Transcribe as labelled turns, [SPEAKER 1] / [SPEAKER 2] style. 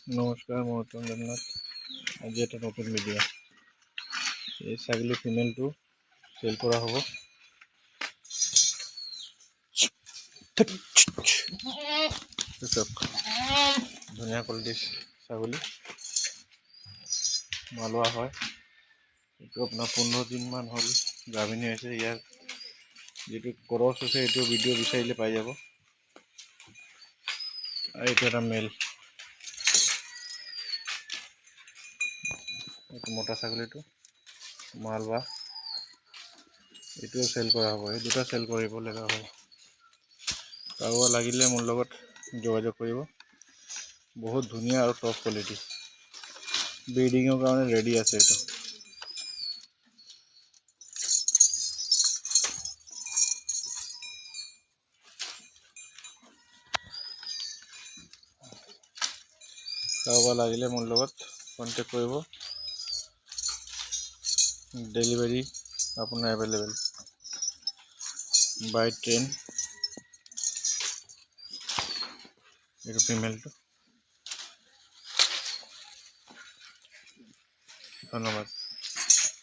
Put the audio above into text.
[SPEAKER 1] নমস্কাৰ, মই উত্তম দেৱনাথ। আজি এটা নতুন ভিডিঅ'। এই ছাগলী ফিমেলটো চেল কৰা হ'ব। ধুনীয়া কোৱালিটিৰ ছাগলী মালোৱা হয়। এইটো আপোনাৰ 15 দিনমান হ'ল গাভিনী হৈছে। ইয়াৰ যিটো ক্ৰছ আছে এইটো ভিডিঅ' বিচাৰিলে পাই যাব। আৰু এইটো এটা মেল, এইটো মতা ছাগলীটো মালৱা, এইটোও চেল কৰা হ'ব। এই দুটা চেল কৰিব লগা হয়। কাৰোবাৰ লাগিলে মোৰ লগত যোগাযোগ কৰিব। বহুত ধুনীয়া আৰু টপ কোৱালিটি, ব্ৰিডিঙৰ কাৰণে ৰেডি আছে। এইটো কাৰোবাৰ লাগিলে মোৰ লগত কণ্টেক্ট কৰিব। ডেলিভাৰী আপোনাৰ এভেইলেবল বাই ট্ৰেইন। এইটো ফিমেলটো। ধন্যবাদ।